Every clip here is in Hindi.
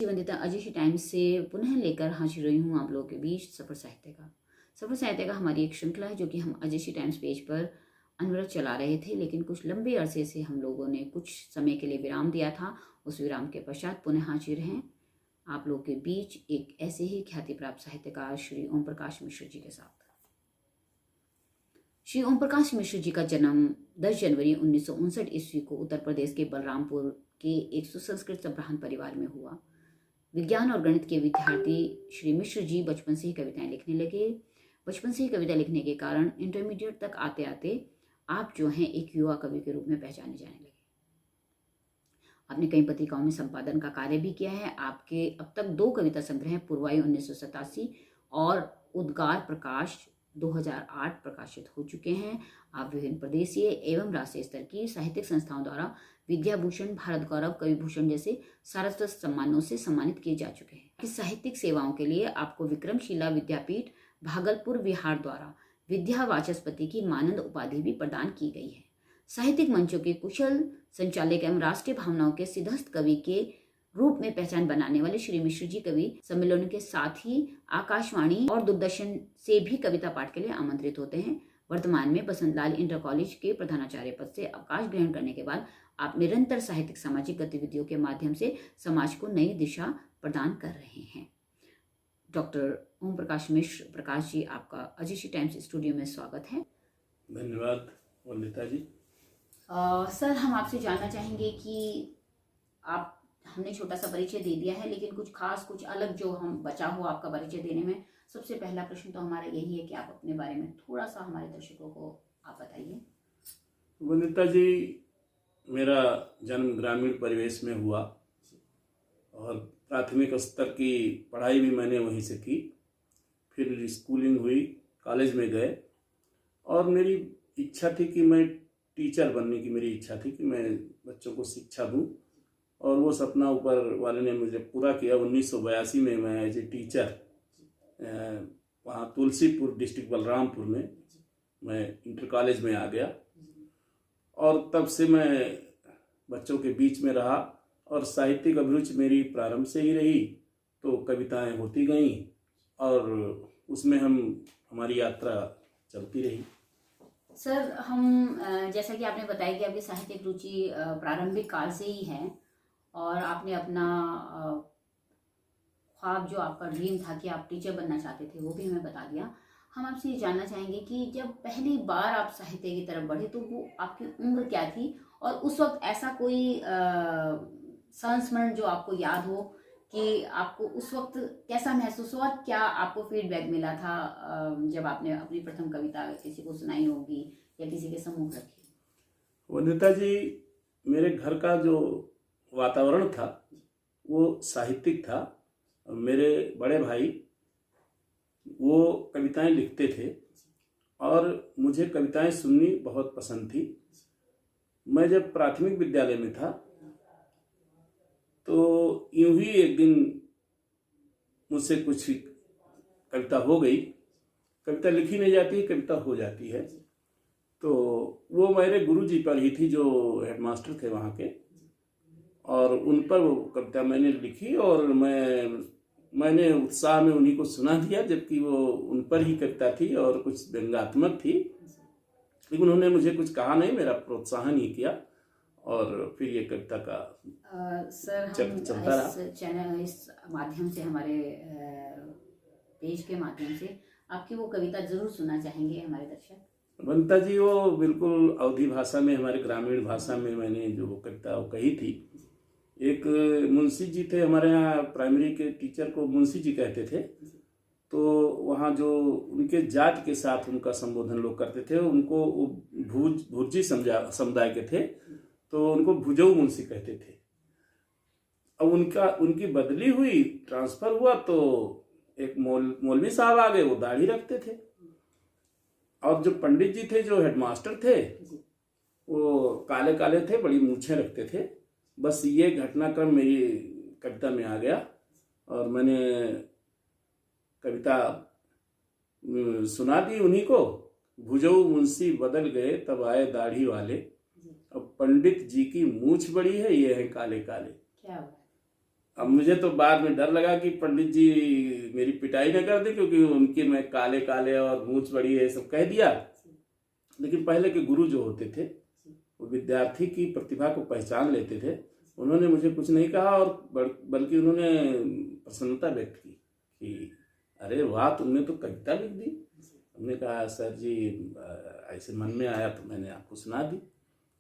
वंदिता अजय टाइम्स से पुनः लेकर हाजिर रही हूँ आप लोगों के बीच सफर साहित्य का। सफर साहित्य का हमारी एक श्रृंखला है जो कि हम अजय टाइम्स पेज पर अनवरत चला रहे थे, लेकिन कुछ लंबे अरसे से हम लोगों ने कुछ समय के लिए विराम दिया था। उस विराम के पश्चात पुनः हाजिर हैं आप लोगों के बीच एक ऐसे ही ख्याति प्राप्त साहित्यकार श्री ओम प्रकाश मिश्र जी के साथ। श्री ओम प्रकाश मिश्र जी का जन्म 10 जनवरी 1959 ईस्वी को उत्तर प्रदेश के बलरामपुर के एक सुसंस्कृत ब्राह्मण परिवार में हुआ। विज्ञान और गणित के विद्यार्थी श्री मिश्र जी बचपन से ही कविताएं लिखने लगे। बचपन से ही कविता लिखने के कारण इंटरमीडिएट तक आते आते आप जो हैं एक युवा कवि के रूप में पहचाने जाने लगे। आपने कई पत्रिकाओं में संपादन का कार्य भी किया है। आपके अब तक 2 कविता संग्रह पुरवाई 1987 और उद्गार प्रकाश 2008 प्रकाशित हो चुके हैं। आप विभिन्न प्रदेशीय एवं राष्ट्रीय स्तर की साहित्यिक संस्थाओं द्वारा विद्याभूषण, भारत गौरव, कवि भूषण जैसे सारस्वत सम्मानों से सम्मानित किए जा चुके हैं। इस साहित्यिक सेवाओं के लिए आपको विक्रमशिला विद्यापीठ भागलपुर विहार द्वारा विद्या वाचस्पति की मानद उपाधि भी प्रदान की गई है। साहित्यिक मंचों के कुशल संचालक एवं राष्ट्रीय भावनाओं के सिद्धहस्त कवि के रूप में पहचान बनाने वाले श्री मिश्र जी कवि सम्मेलनों के साथ ही आकाशवाणी और दूरदर्शन से भी कविता पाठ के लिए आमंत्रित होते हैं। वर्तमान में बसंतलाल इंटर कॉलेज के प्रधानाचार्य पद से अवकाश ग्रहण करने के बाद आप निरंतर साहित्यिक सामाजिक गतिविधियों के माध्यम से समाज को नई दिशा प्रदान कर रहे हैं। डॉक्टर ओम प्रकाश मिश्र प्रकाश जी, आपका अजय टाइम्स स्टूडियो में स्वागत है। धन्यवाद वंदिता जी। सर, हम आपसे जानना चाहेंगे कि आप हमने छोटा सा परिचय दे दिया है, लेकिन कुछ खास कुछ अलग जो हम बचा हो आपका परिचय देने में, सबसे पहला प्रश्न तो हमारा यही है कि आप अपने बारे में थोड़ा सा हमारे दर्शकों को आप बताइए। वंदिता जी, मेरा जन्म ग्रामीण परिवेश में हुआ और प्राथमिक स्तर की पढ़ाई भी मैंने वहीं से की। फिर स्कूलिंग हुई, कॉलेज में गए और मेरी इच्छा थी कि मैं टीचर बनने की मेरी इच्छा थी कि मैं बच्चों को शिक्षा दूं, और वो सपना ऊपर वाले ने मुझे पूरा किया। 1982 में मैं एज ए टीचर वहाँ तुलसीपुर डिस्ट्रिक्ट बलरामपुर में मैं इंटर कॉलेज में आ गया और तब से मैं बच्चों के बीच में रहा और साहित्यिक अभिरुचि मेरी प्रारंभ से ही रही। तो कविताएं होती गईं और उसमें हमारी यात्रा चलती रही। सर, हम जैसा कि आपने बताया कि आपकी साहित्यिक रुचि प्रारंभिक काल से ही है और आपने अपना ख्वाब जो आपका ड्रीम था कि आप टीचर बनना चाहते थे वो भी हमें बता दिया। हम आपसे ये जानना चाहेंगे कि जब पहली बार आप साहित्य की तरफ बढ़े तो वो आपकी उम्र क्या थी और उस वक्त ऐसा कोई संस्मरण जो आपको याद हो कि आपको उस वक्त कैसा महसूस हुआ, क्या आपको फीडबैक मिला था जब आपने अपनी प्रथम कविता किसी को सुनाई होगी या किसी के सम्मुख रखी? वंदिता जी, मेरे घर का जो वातावरण था वो साहित्यिक था। मेरे बड़े भाई वो कविताएं लिखते थे और मुझे कविताएं सुननी बहुत पसंद थी। मैं जब प्राथमिक विद्यालय में था तो यूं ही एक दिन मुझसे कुछ कविता हो गई। कविता लिखी नहीं जाती, कविता हो जाती है। तो वो मेरे गुरुजी पर ही थी जो हेडमास्टर थे वहाँ के, और उन पर वो कविता मैंने लिखी और मैंने उत्साह में उन्हीं को सुना दिया, जबकि वो उन पर ही कविता थी और कुछ व्यंग्यात्मक थी। लेकिन उन्होंने मुझे कुछ कहा नहीं, मेरा प्रोत्साहन ही किया और फिर ये कविता का सर चलता रहा। इस माध्यम से, हमारे पेज के माध्यम से आपकी वो कविता जरूर सुनना चाहेंगे हमारे दर्शक। वंदिता जी, वो बिल्कुल अवधी भाषा में, हमारे ग्रामीण भाषा में मैंने जो कविता वो कही थी। एक मुंशी जी थे हमारे यहाँ, प्राइमरी के टीचर को मुंशी जी कहते थे। तो वहाँ जो उनके जात के साथ उनका संबोधन लोग करते थे, उनको भुर्जी समुदाय के थे तो उनको भुजऊ मुंशी कहते थे। अब उनकी बदली हुई, ट्रांसफर हुआ तो एक मौलवी साहब आ गए, वो दाढ़ी रखते थे। और जो पंडित जी थे, जो हेडमास्टर थे, वो काले काले थे, बड़ी मूछें रखते थे। बस ये घटनाक्रम मेरी कविता में आ गया और मैंने कविता सुना दी उन्हीं को। भुजऊ मुंशी बदल गए तब आए दाढ़ी वाले, अब पंडित जी की मूछ बड़ी है, ये है काले काले। क्या अब मुझे तो बाद में डर लगा कि पंडित जी मेरी पिटाई न कर दे, क्योंकि उनके मैं काले काले और मूंछ बड़ी है सब कह दिया। लेकिन पहले के गुरु जो होते थे वो विद्यार्थी की प्रतिभा को पहचान लेते थे। उन्होंने मुझे कुछ नहीं कहा और बल्कि उन्होंने प्रसन्नता व्यक्त की कि अरे वाह, तुमने तो कविता लिख दी। हमने कहा सर जी ऐसे मन में आया तो मैंने आपको सुना दी।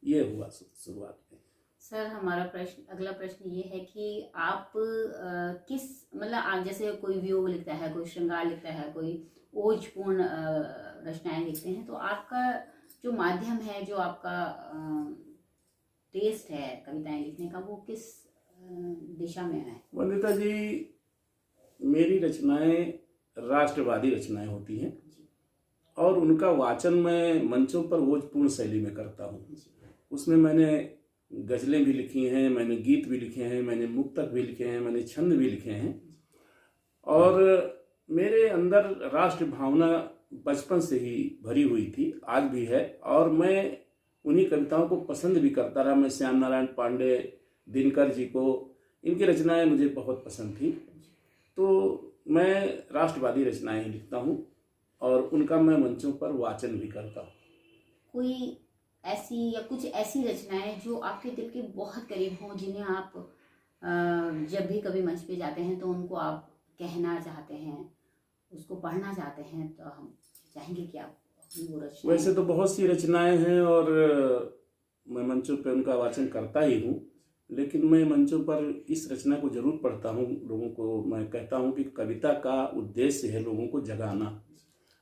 ये हुआ शुरुआत में। सर हमारा अगला प्रश्न ये है कि आप किस मतलब आप जैसे कोई वियोग लिखता है, कोई श्रृंगार लिखता है, कोई ओजपूर्ण रचनाएं लिखते हैं, तो आपका जो माध्यम है, जो आपका टेस्ट है कविताएं लिखने का, वो किस दिशा में है? वंदिता जी, मेरी रचनाएं राष्ट्रवादी रचनाएं होती हैं और उनका वाचन मैं मंचों पर ओजपूर्ण शैली में करता हूँ। उसमें मैंने गजलें भी लिखी हैं, मैंने गीत भी लिखे हैं, मैंने मुक्तक भी लिखे हैं, मैंने छंद भी लिखे हैं और मेरे अंदर राष्ट्र भावना बचपन से ही भरी हुई थी, आज भी है और मैं उन्हीं कविताओं को पसंद भी करता रहा। मैं श्याम नारायण पांडे, दिनकर जी को, इनकी रचनाएं मुझे बहुत पसंद थी, तो मैं राष्ट्रवादी रचनाएं लिखता हूँ और उनका मैं मंचों पर वाचन भी करता हूँ। कोई ऐसी या कुछ ऐसी रचनाएं जो आपके दिल के बहुत करीब हों, जिन्हें आप जब भी कभी मंच पे जाते हैं तो उनको आप कहना चाहते हैं, उसको पढ़ना चाहते हैं, तो हम चाहेंगे कि आप वो रचनाएं। वैसे तो बहुत सी रचनाएं हैं और मैं मंचों पर उनका वाचन करता ही हूँ, लेकिन मैं मंचों पर इस रचना को जरूर पढ़ता हूँ। लोगों को मैं कहता हूँ कि कविता का उद्देश्य है लोगों को जगाना।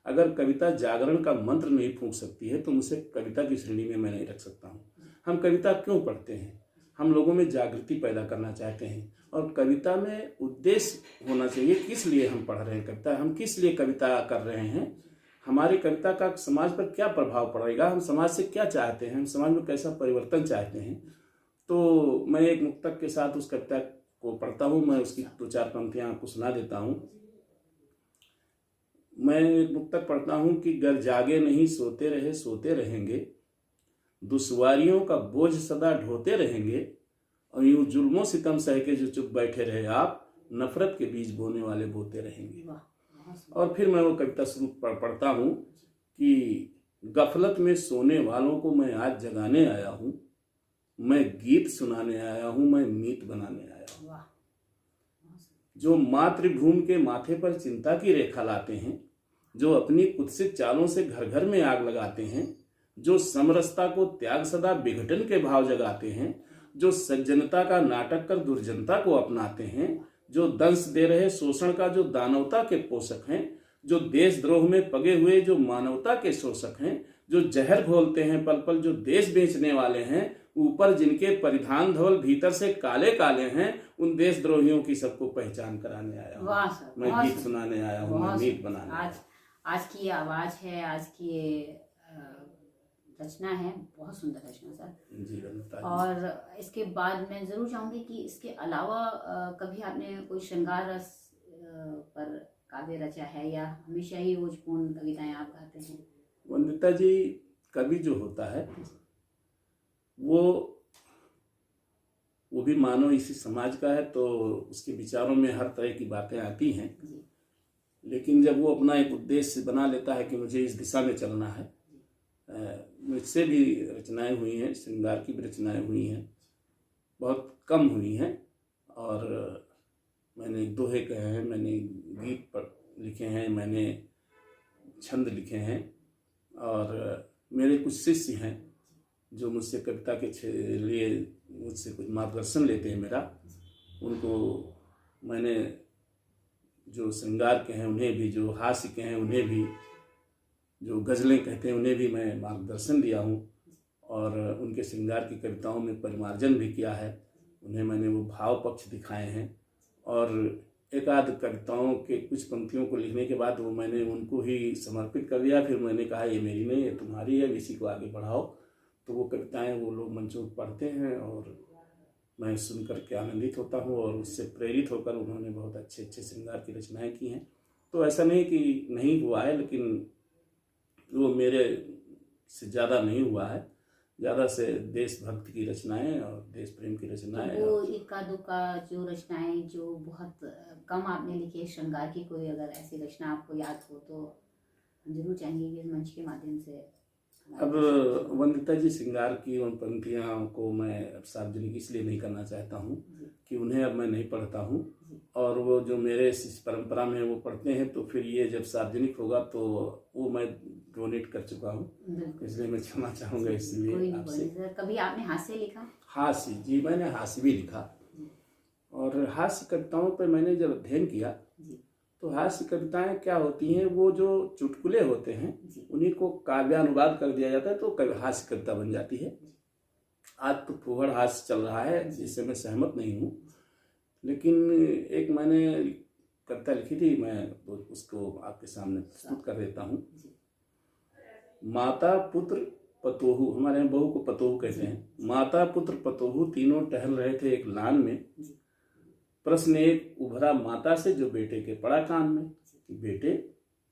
अगर कविता जागरण का मंत्र नहीं फूंक सकती है तो मुझे कविता की श्रेणी में मैं नहीं रख सकता हूँ। हम कविता क्यों पढ़ते हैं? हम लोगों में जागृति पैदा करना चाहते हैं और कविता में उद्देश्य होना चाहिए। किस लिए हम पढ़ रहे हैं कविता, हम किस लिए कविता कर रहे हैं, हमारी कविता का समाज पर क्या प्रभाव पड़ेगा, हम समाज से क्या चाहते हैं, हम समाज में कैसा परिवर्तन चाहते हैं। तो मैं एक मुक्तक के साथ उस कविता को पढ़ता हूँ। मैं उसकी 2-4 पंक्तियाँ आपको सुना देता हूँ। मैं एक मुक्तक पढ़ता हूँ कि गर जागे नहीं सोते रहे सोते रहेंगे, दुश्वारियों का बोझ सदा ढोते रहेंगे, और यूं जुल्मों सितम सह के जो चुप बैठे रहे आप, नफरत के बीज बोने वाले बोते रहेंगे। और फिर मैं वो कविता शुरू पढ़ता हूँ कि गफलत में सोने वालों को मैं आज जगाने आया हूँ, मैं गीत सुनाने आया हूँ, मैं मीत बनाने आया हूँ। जो मातृभूमि के माथे पर चिंता की रेखा लाते हैं, जो अपनी कुत्सित चालों से घर घर में आग लगाते हैं, जो समरसता को त्याग सदा विघटन के भाव जगाते हैं, जो सज्जनता का नाटक कर दुर्जनता को अपनाते हैं, जो दंश दे रहे शोषण का जो दानवता के पोषक हैं, जो देशद्रोह में पगे हुए जो मानवता के शोषक हैं, जो जहर घोलते हैं पल पल जो देश बेचने वाले हैं, ऊपर जिनके परिधान धौल भीतर से काले काले हैं, उन देशद्रोहियों की सबको पहचान कराने आया हूँ। मैं गीत सुनाने आया हूँ, मैं मीत बनाने आया हूँ। आज की ये आवाज है, आज की ये रचना है, बहुत सुंदर रचना सर जी। और इसके बाद मैं जरूर चाहूंगी कि इसके अलावा कभी आपने कोई श्रृंगार रस पर काव्य रचा है या हमेशा ही ओजपूर्ण कविताएं आप गाते हैं? वंदिता जी, कवि जो होता है वो भी मानव इसी समाज का है, तो उसके विचारों में हर तरह की बातें आती हैं। लेकिन जब वो अपना एक उद्देश्य बना लेता है कि मुझे इस दिशा में चलना है, मुझसे भी रचनाएं हुई हैं, श्रृंगार की भी रचनाएं हुई हैं, बहुत कम हुई हैं। और मैंने दोहे कहे हैं, मैंने गीत लिखे हैं, मैंने छंद लिखे हैं और मेरे कुछ शिष्य हैं जो मुझसे कविता के लिए मुझसे कुछ मार्गदर्शन लेते हैं मेरा। उनको मैंने जो श्रृंगार के हैं उन्हें भी, जो हास्य के हैं उन्हें भी, जो गज़लें कहते हैं उन्हें भी मैं मार्गदर्शन दिया हूँ और उनके श्रृंगार की कविताओं में परिमार्जन भी किया है। उन्हें मैंने वो भाव पक्ष दिखाए हैं और एक आध कविताओं के कुछ पंक्तियों को लिखने के बाद वो मैंने उनको ही समर्पित कर दिया। फिर मैंने कहा ये मेरी नहीं, ये तुम्हारी है, इसी को आगे बढ़ाओ। तो वो कविताएं वो लोग मंचों पर पढ़ते हैं और मैं सुन कर के आनंदित होता हूँ और उससे प्रेरित होकर उन्होंने बहुत अच्छे अच्छे श्रृंगार की रचनाएं की हैं। तो ऐसा नहीं कि नहीं हुआ है, लेकिन वो मेरे से ज़्यादा नहीं हुआ है। ज़्यादा से देशभक्ति की रचनाएं और देश प्रेम की तो रचनाएं। वो और इक्का दुक्का जो रचनाएं जो बहुत कम आपने लिखी है, श्रृंगार की कोई अगर ऐसी रचना आपको याद हो तो जरूर चाहेंगे कि इस मंच के माध्यम से हमारे अब दर्शकों को वंदिता जी श्रृंगार की उन पंक्तियों को मैं अब सार्वजनिक इसलिए नहीं करना चाहता हूँ जी कि उन्हें अब मैं नहीं पढ़ता हूँ, जी और वो जो मेरे शिष्य परंपरा में वो पढ़ते हैं, तो फिर ये जब सार्वजनिक होगा तो वो मैं डोनेट कर चुका हूँ, बिल्कुल। इसलिए मैं क्षमा चाहूँगा कोई इसलिए नहीं, कोई आपसे। नहीं सर। कभी आपने हास्य लिखा? हास्य, जी मैंने हास्य भी लिखा, जी और हास्य कविताओं पर मैंने जब अध्ययन किया जी तो हास्य कविताएं क्या होती हैं, वो जो चुटकुले होते हैं जी उन्हीं को काव्यानुवाद कर दिया जाता है तो हास्य कविता बन जाती है। आज तो फूहड़ हास्य चल रहा है, जिससे मैं सहमत नहीं हूँ, लेकिन एक मैंने कविता लिखी थी, मैं तो उसको आपके सामने प्रस्तुत कर देता हूँ। जी माता पुत्र पतोहू, हमारे यहाँ बहू को पतोहू कहते हैं। माता पुत्र पतोहू तीनों टहल रहे थे एक लान में, जी प्रश्न एक उभरा माता से जो बेटे के पड़ा कान में, कि बेटे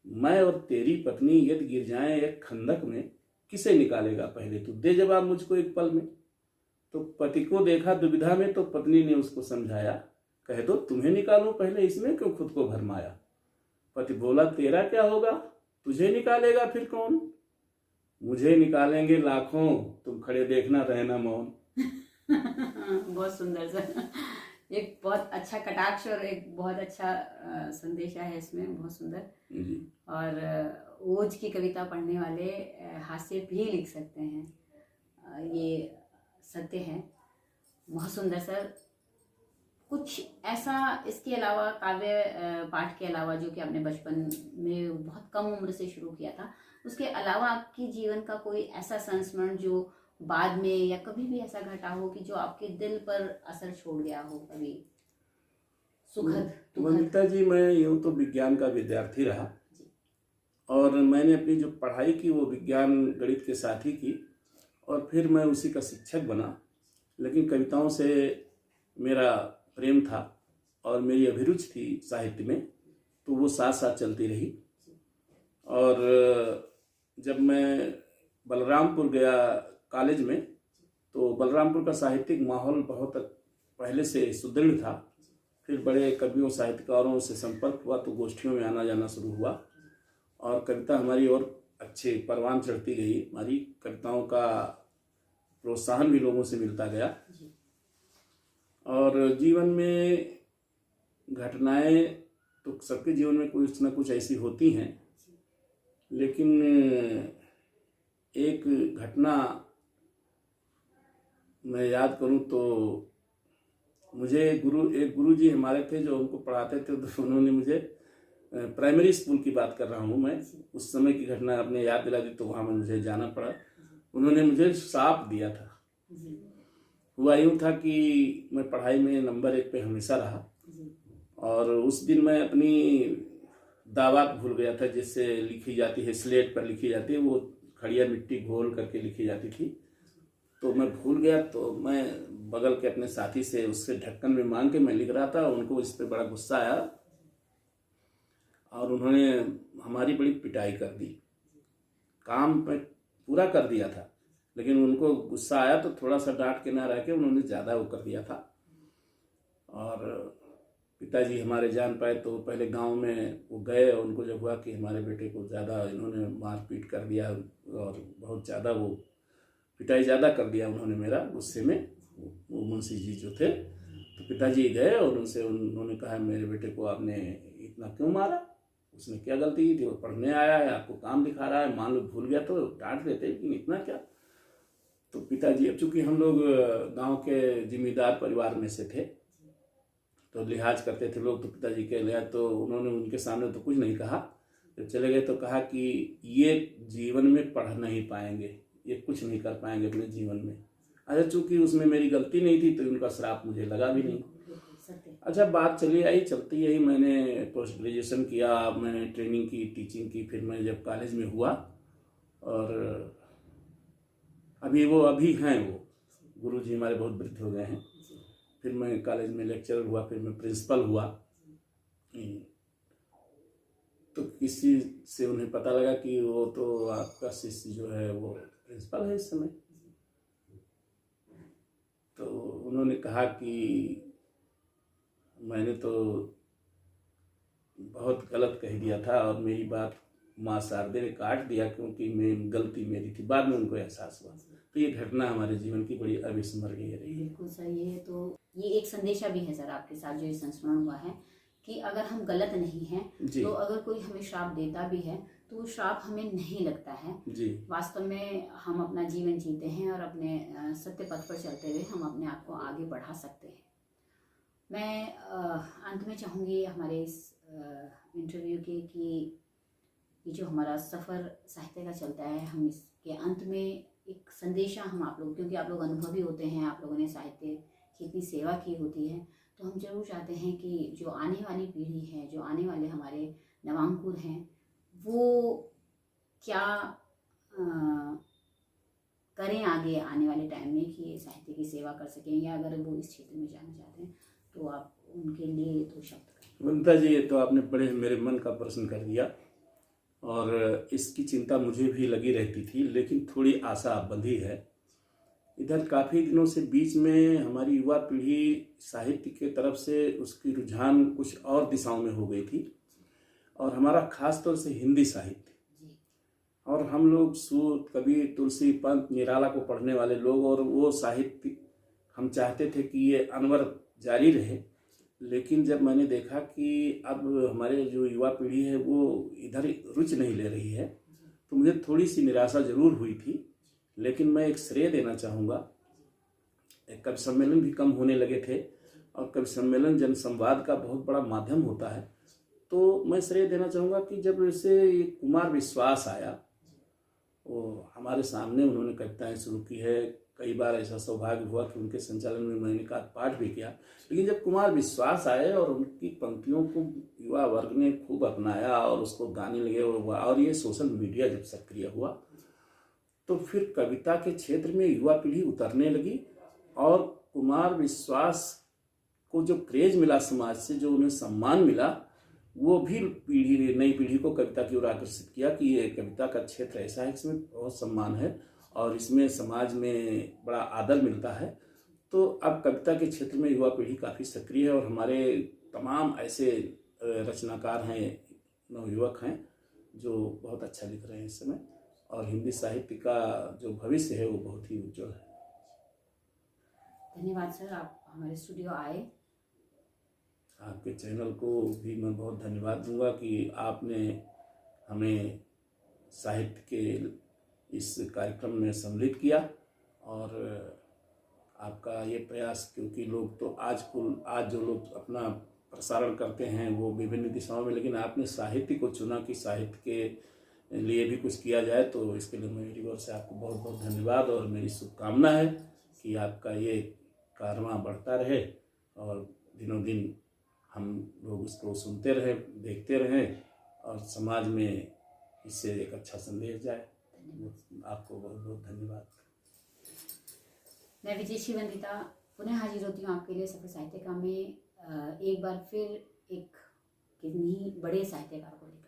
मैं और तेरी पत्नी यदि गिर जाएं एक खंदक में, किसे निकालेगा पहले, तू दे जवाब मुझको एक पल में। तो पति को देखा दुविधा में तो पत्नी ने उसको समझाया, कह दो तुम्हें निकालूं पहले, इसमें क्यों खुद को भरमाया। पति बोला तेरा क्या होगा, तुझे निकालेगा फिर कौन, मुझे निकालेंगे लाखों, तुम खड़े देखना रहना मौन। बहुत सुंदर सर, एक बहुत अच्छा कटाक्ष और एक बहुत अच्छा संदेश है इसमें, बहुत सुंदर। जी और ओज की कविता पढ़ने वाले हास्य भी लिख सकते हैं, ये सत्य है। बहुत सुंदर सर। कुछ ऐसा इसके अलावा काव्य पाठ के अलावा जो कि आपने बचपन में बहुत कम उम्र से शुरू किया था, उसके अलावा आपके जीवन का कोई ऐसा संस्मरण जो बाद में या कभी भी ऐसा घटा हो कि जो आपके दिल पर असर छोड़ गया हो, कभी सुखद दुखद? वंदिता जी, मैं यूँ तो विज्ञान का विद्यार्थी रहा, जी और मैंने अपनी जो पढ़ाई की वो विज्ञान गणित के साथ ही की, और फिर मैं उसी का शिक्षक बना। लेकिन कविताओं से मेरा प्रेम था और मेरी अभिरुचि थी साहित्य में, तो वो साथ साथ चलती रही। और जब मैं बलरामपुर गया कॉलेज में, तो बलरामपुर का साहित्यिक माहौल बहुत पहले से सुदृढ़ था। फिर बड़े कवियों साहित्यकारों से संपर्क हुआ तो गोष्ठियों में आना जाना शुरू हुआ, और कविता हमारी और अच्छे परवान चढ़ती गई। हमारी कविताओं का प्रोत्साहन भी लोगों से मिलता गया। जी और जीवन में घटनाएं तो सबके जीवन में कुछ ना कुछ ऐसी होती हैं, लेकिन एक घटना मैं याद करूं तो मुझे एक गुरु जी हमारे थे जो हमको पढ़ाते थे, तो उन्होंने मुझे प्राइमरी स्कूल की बात कर रहा हूँ मैं, उस समय की घटना आपने याद दिला दी तो वहाँ में मुझे जाना पड़ा। उन्होंने मुझे श्राप दिया था। जी हुआ यूँ था कि मैं पढ़ाई में नंबर 1 पे हमेशा रहा, जी और उस दिन मैं अपनी दावत भूल गया था, जिससे लिखी जाती है, स्लेट पर लिखी जाती है, वो खड़िया मिट्टी घोल करके लिखी जाती थी, तो मैं भूल गया। तो मैं बगल के अपने साथी से उससे ढक्कन में मांग के मैं लिख रहा था, उनको इस पर बड़ा गुस्सा आया और उन्होंने हमारी बड़ी पिटाई कर दी। काम मैं पूरा कर दिया था, लेकिन उनको गुस्सा आया तो थोड़ा सा डांट के ना रह के उन्होंने ज़्यादा वो कर दिया था। और पिताजी हमारे जान पाए तो पहले गांव में वो गए, और उनको जब हुआ कि हमारे बेटे को ज़्यादा इन्होंने मार पीट कर दिया और बहुत ज़्यादा वो पिटाई ज़्यादा कर दिया उन्होंने मेरा, गुस्से में वो मुंशी जी जो थे, तो पिताजी गए और उन्होंने कहा मेरे बेटे को आपने इतना क्यों मारा, उसने क्या गलती की थी, वो पढ़ने आया है, आपको काम दिखा रहा है, मान लो भूल गया तो डांट देते, लेकिन इतना क्या। तो पिताजी, अब चूंकि हम लोग गांव के जिम्मेदार परिवार में से थे तो लिहाज करते थे लोग, तो पिताजी के लिहाज तो उन्होंने उनके सामने तो कुछ नहीं कहा। जब चले गए तो कहा कि ये जीवन में पढ़ नहीं पाएंगे, ये कुछ नहीं कर पाएंगे अपने जीवन में। अच्छा, चूंकि उसमें मेरी गलती नहीं थी तो उनका श्राप मुझे लगा भी नहीं। अच्छा, बात चली आई चलती यही, मैंने पोस्ट ग्रेजुएशन किया, मैंने ट्रेनिंग की, टीचिंग की, फिर मैं जब कॉलेज में हुआ, और अभी हैं वो गुरुजी हमारे बहुत वृद्ध हो गए हैं। फिर मैं कॉलेज में लेक्चरर हुआ, फिर मैं प्रिंसिपल हुआ, तो किसी से उन्हें पता लगा कि वो तो आपका शिष्य जो है वो प्रिंसिपल है इस समय। तो उन्होंने कहा कि मैंने तो बहुत गलत कह दिया था और मेरी बात माँ शारदे ने काट दिया क्योंकि गलती मेरी थी। बाद में उनको एहसास हुआ। तो ये घटना हमारे जीवन की बड़ी अविस्मरणीय रही। बिल्कुल सही है। तो ये एक संदेशा भी है सर आपके साथ जो ये संस्मरण हुआ है कि अगर हम गलत नहीं हैं तो अगर कोई हमें श्राप देता भी है तो वो श्राप हमें नहीं लगता है जी। वास्तव में हम अपना जीवन जीते हैं और अपने सत्य पथ पर चलते हुए हम अपने आप को आगे बढ़ा सकते हैं। मैं अंत में चाहूँगी हमारे इस इंटरव्यू के कि ये जो हमारा सफ़र साहित्य का चलता है, हम इसके अंत में एक संदेशा हम आप लोग, क्योंकि आप लोग अनुभवी होते हैं, आप लोगों ने साहित्य की इतनी सेवा की होती है, तो हम जरूर चाहते हैं कि जो आने वाली पीढ़ी है, जो आने वाले हमारे नवांकुर हैं, वो क्या करें आगे आने वाले टाइम में कि साहित्य की सेवा कर सकें, या अगर वो इस क्षेत्र में जाना चाहते हैं तो आप उनके लिए तो शब्द करें। वनिता जी, ये तो आपने बड़े मेरे मन का प्रश्न कर दिया और इसकी चिंता मुझे भी लगी रहती थी, लेकिन थोड़ी आशा बंधी है। इधर काफ़ी दिनों से बीच में हमारी युवा पीढ़ी साहित्य के तरफ से उसकी रुझान कुछ और दिशाओं में हो गई थी और हमारा खास तौर से हिंदी साहित्य, और हम लोग सूत, कबीर, तुलसी, पंत, निराला को पढ़ने वाले लोग, और वो साहित्य हम चाहते थे कि ये अनवरत जारी रहे। लेकिन जब मैंने देखा कि अब हमारे जो युवा पीढ़ी है वो इधर रुचि नहीं ले रही है, तो मुझे थोड़ी सी निराशा जरूर हुई थी। लेकिन मैं एक श्रेय देना चाहूँगा। कवि सम्मेलन भी कम होने लगे थे और कवि सम्मेलन जनसंवाद का बहुत बड़ा माध्यम होता है, तो मैं श्रेय देना चाहूँगा कि जब से कुमार विश्वास आया, वो हमारे सामने उन्होंने कविताएं शुरू की है। कई बार ऐसा सौभाग्य हुआ कि उनके संचालन में मैंने का पाठ भी किया। लेकिन जब कुमार विश्वास आए और उनकी पंक्तियों को युवा वर्ग ने खूब अपनाया और उसको गाने लगे, और ये सोशल मीडिया जब सक्रिय हुआ, तो फिर कविता के क्षेत्र में युवा पीढ़ी उतरने लगी और कुमार विश्वास को जो क्रेज मिला समाज से, जो उन्हें सम्मान मिला, वो भी नई पीढ़ी को कविता की ओर आकर्षित किया कि ये कविता का क्षेत्र ऐसा है, इसमें बहुत सम्मान है और इसमें समाज में बड़ा आदर मिलता है। तो अब कविता के क्षेत्र में युवा पीढ़ी काफ़ी सक्रिय है और हमारे तमाम ऐसे रचनाकार हैं, नवयुवक हैं जो बहुत अच्छा लिख रहे हैं इस समय, और हिंदी साहित्य का जो भविष्य है वो बहुत ही उज्जवल है। धन्यवाद सर, आप हमारे स्टूडियो आए। आपके चैनल को भी मैं बहुत धन्यवाद दूंगा कि आपने हमें साहित्य के इस कार्यक्रम में सम्मिलित किया, और आपका ये प्रयास, क्योंकि लोग तो आज जो लोग अपना प्रसारण करते हैं वो विभिन्न दिशाओं में, लेकिन आपने साहित्य को चुना कि साहित्य के लिए भी कुछ किया जाए, तो इसके लिए मेरी ओर से आपको बहुत बहुत धन्यवाद और मेरी शुभकामना है कि आपका ये कारवां बढ़ता रहे और दिनों दिन हम लोग इसको सुनते रहें, देखते रहें और समाज में इससे एक अच्छा संदेश जाए। आपको बहुत बहुत धन्यवाद। मैं विजयश्री वंदिता पुनः हाजिर होती हूँ आपके लिए सफल साहित्यकार में एक बार फिर एक कितनी बड़े साहित्यकार को लेकर।